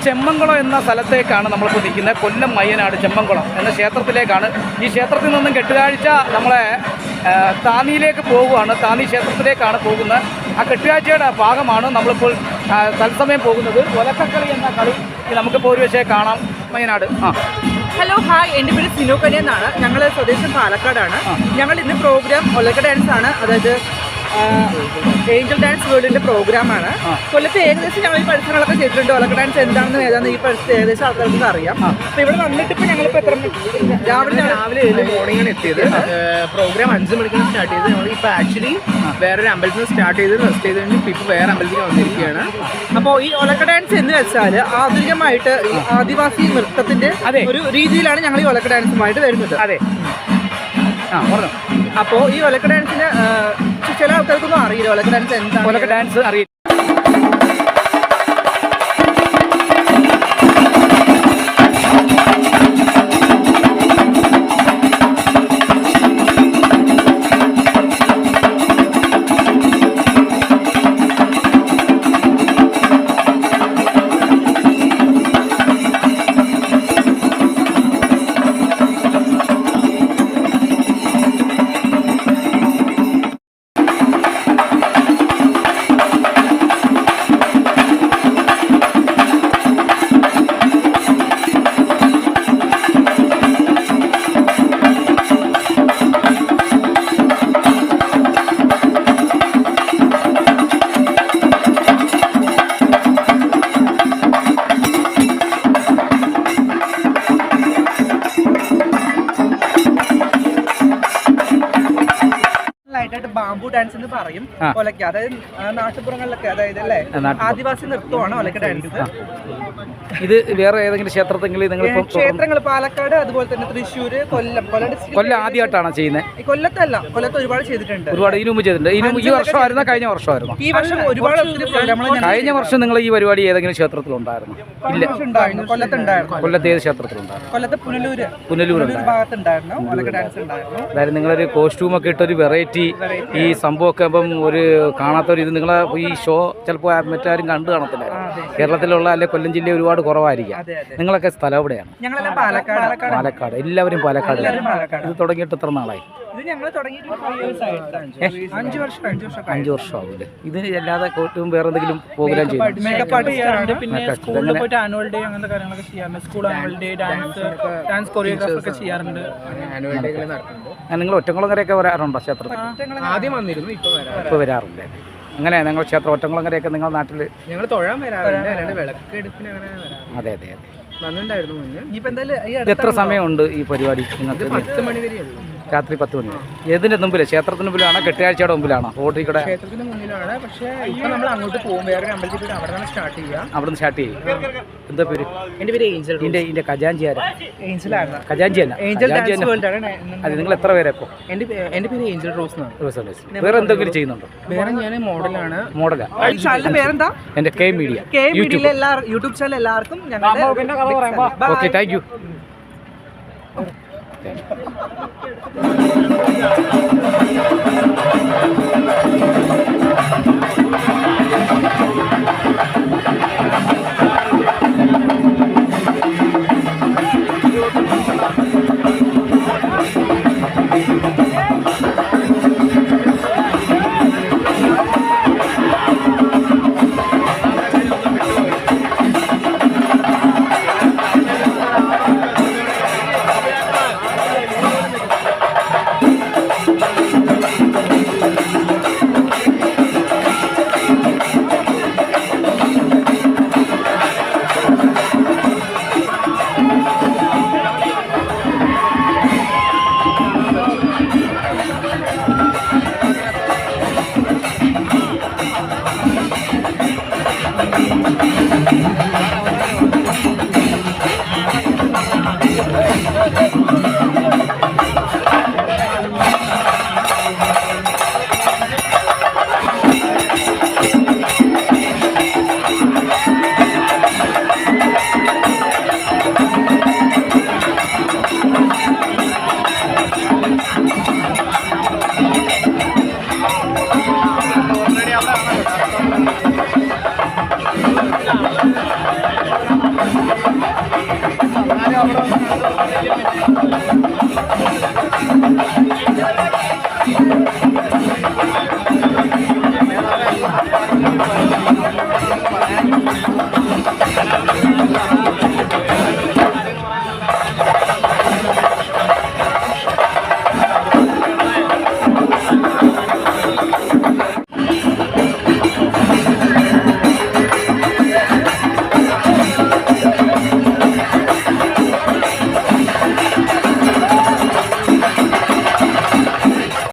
ചെമ്മംകുളം എന്ന സ്ഥലത്തേക്കാണ് നമ്മളിപ്പോൾ നിൽക്കുന്നത്. കൊല്ലം മയ്യനാട് ചെമ്മംകുളം എന്ന ക്ഷേത്രത്തിലേക്കാണ്. ഈ ക്ഷേത്രത്തിൽ നിന്നും കെട്ടുകാഴ്ച നമ്മളെ താന്നിയിലേക്ക് പോകുകയാണ്. താന്നി ക്ഷേത്രത്തിലേക്കാണ് പോകുന്നത്. ആ കെട്ടുകാഴ്ചയുടെ ഭാഗമാണ് നമ്മളിപ്പോൾ തത്സമയം പോകുന്നത്. ഒലക്കക്കളി എന്ന കളി നമുക്കിപ്പോൾ ഒരു പക്ഷേ കാണാം മയ്യനാട്. ഹലോ ഹായ്, എൻ്റെ പേര് സിനോക്കനി എന്നാണ്. ഞങ്ങൾ സ്വദേശം പാലക്കാടാണ്. ഞങ്ങൾ ഇന്ന് പ്രോഗ്രാം ഒലക്ക ഡാൻസ് ആണ്, അതായത് ഏഞ്ചൽ ഡാൻസ് വേൾഡിൻ്റെ പ്രോഗ്രാമാണ്. കൊല്ലത്ത് ഏകദേശം ഞങ്ങൾ ഈ പരിസരങ്ങളൊക്കെ ചെയ്തിട്ടുണ്ട്. ഒലക്ക ഡാൻസ് എന്താണെന്ന് ഏതാണെന്ന് ഈ പരിസരത്ത് ഏകദേശം ആൾക്കാർക്ക് അറിയാം. അപ്പോൾ ഇവിടെ വന്നിട്ട് ഇപ്പോൾ ഞങ്ങളിപ്പോൾ രാവിലെ 7 മോർണിംഗാണ് എത്തിയത്. പ്രോഗ്രാം 5 മണിക്കാണ് സ്റ്റാർട്ട് ചെയ്തത്. ഞങ്ങൾ ഇപ്പോൾ ആക്ച്വലി വേറൊരു അമ്പലത്തിൽ നിന്ന് സ്റ്റാർട്ട് ചെയ്ത് റെസ്റ്റ് ചെയ്ത് കഴിഞ്ഞ് ഇപ്പോൾ വേറെ അമ്പലത്തിലേക്ക് വന്നിരിക്കുകയാണ്. അപ്പോൾ ഈ ഒലക്ക ഡാൻസ് എന്ന് വെച്ചാൽ ആധുനികമായിട്ട് ഈ ആദിവാസി നൃത്തത്തിൻ്റെ ഒരു രീതിയിലാണ് ഞങ്ങൾ ഈ ഒലക്ക ഡാൻസുമായിട്ട് വരുന്നത്. അതെ, അപ്പോൾ ഈ ഒലക്ക ഡാൻസിന് ചില ആൾക്കാർക്കൊന്നും അറിയില്ല ഒലക്ക ഡാൻസ് എന്താണ്. ഒലക്ക ഡാൻസ് അറിയില്ല. ബാംബു ഡാൻസ് എന്ന് പറയും ഒലക്ക. അതായത് നാട്ടുപുറങ്ങളിലൊക്കെ, അതായത് അല്ലേ, ആദിവാസി നൃത്തമാണ് ഒലക്ക ഡാൻസ്. ഇത് വേറെ ഏതെങ്കിലും ക്ഷേത്രത്തിൽ ക്ഷേത്രങ്ങൾ പാലക്കാട്, അതുപോലെ തന്നെ തൃശ്ശൂര്, കൊല്ലം ആദ്യമായിട്ടാണ് ചെയ്യുന്നത്? കൊല്ലത്തല്ല, കൊല്ലത്ത് ഒരുപാട് ചെയ്തിട്ടുണ്ട്. ഒരുപാട് ഇതിനു മുമ്പ് ചെയ്തിട്ടുണ്ട്. ഈ വർഷമായിരുന്ന കഴിഞ്ഞ വർഷമായിരുന്നു? ഈ വർഷം ഒരുപാട്. കഴിഞ്ഞ വർഷം നിങ്ങൾ ഈ പരിപാടി ഏതെങ്കിലും ക്ഷേത്രത്തിലുണ്ടായിരുന്നു? ഇല്ല, കൊല്ലത്തുണ്ടായിരുന്നു. കൊല്ലത്ത് ഏത് ക്ഷേത്രത്തിലുണ്ടായിരുന്നു? കൊല്ലത്ത് പുനലൂർ ഭാഗത്തുണ്ടായിരുന്നു ഒലക്ക ഡാൻസ് ഉണ്ടായിരുന്നു. അതായത് നിങ്ങളൊരു കോസ്റ്റ്യൂമൊക്കെ ഇട്ടൊരു വെറൈറ്റി ഈ സംഭവമൊക്കെ അപ്പം ഒരു കാണാത്തൊരു ഇത് നിങ്ങളെ ഈ ഷോ ചിലപ്പോൾ മറ്റാരും കണ്ടു കാണത്തില്ല. കേരളത്തിലുള്ള അല്ലെ കൊല്ലം ജില്ല ഒരുപാട് കുറവായിരിക്കാം. നിങ്ങളൊക്കെ സ്ഥലം എവിടെയാണ്? പാലക്കാട്. എല്ലാവരും പാലക്കാട്. ഇത് തുടങ്ങിയിട്ട് എത്ര നാളായി? 5 വർഷമാവില്ലേ? ഇതിന് അല്ലാതെ കോട്ടും വേറെ എന്തെങ്കിലും പ്രോഗ്രാം ചെയ്യും? പിന്നെ സ്കൂളിൽ പോയിട്ട് ആനുവൽ ഡേ അങ്ങനത്തെ കാര്യങ്ങളൊക്കെ ചെയ്യാറുണ്ട്. School annual day, dance choreography ഒക്കെ ചെയ്യാറുണ്ട്. നിങ്ങൾ ഒറ്റക്കുളങ്ങരയൊക്കെ വരാറുണ്ടോ ക്ഷേത്രത്തിൽ? ആദ്യം വന്നിരുന്നു, ഇപ്പോൾ വരാറില്ലേ? അങ്ങനെ നിങ്ങൾ ക്ഷേത്രം ഒറ്റക്കുളങ്ങരയൊക്കെ നിങ്ങൾ നാട്ടിൽ ഞങ്ങൾ തൊഴാൻ വരാറുണ്ട്, അല്ലാണ്ട് വിളക്കെടുപ്പിന് അങ്ങനെ വരാം. അതെ. വന്നിട്ടുണ്ടായിരുന്നു മുന്നേ. എത്ര സമയമുണ്ട് ഈ പരിപാടി നിങ്ങൾക്ക്? 10 മണി വരെയുള്ളൂ. രാത്രി 10 മണി. ഏതിൻ്റെ മുമ്പിൽ? ക്ഷേത്രത്തിന് മുമ്പിലാണോ കെട്ടുകാഴ്ചയുടെ മുമ്പിലാണോ? റോഡിൽ കൂടെ? ക്ഷേത്രത്തിന് മുന്നിലാണ്. പക്ഷേ ഇപ്പം നമ്മൾ അങ്ങോട്ട് പോകും, വേറെ അമ്പലത്തിൽ പോയിട്ട് അവിടെ നിന്ന് സ്റ്റാർട്ട് ചെയ്യാം. അവിടെ നിന്ന് സ്റ്റാർട്ട് ചെയ്യും. എന്താ പേര്? എൻ്റെ പേര് ഏഞ്ചൽ. ഇതിൻ്റെ ഖജാൻജി ആരാ? ഏഞ്ചലാണ്. ഖജാൻജി അല്ല, അത് നിങ്ങൾ എത്ര പേരെ ഇപ്പോൾ? എൻ്റെ പേര് ഏഞ്ചൽ റോസ് എന്നാണ്. വേറെ എന്തെങ്കിലും ചെയ്യുന്നുണ്ടോ? വേറെ ഞാൻ മോഡലാണ്. പേരെന്താ? എൻ്റെ കെ മീഡിയ യൂട്യൂബ് ചാനൽ എല്ലാവർക്കും ഓക്കെ, താങ്ക് യു. അവിടെ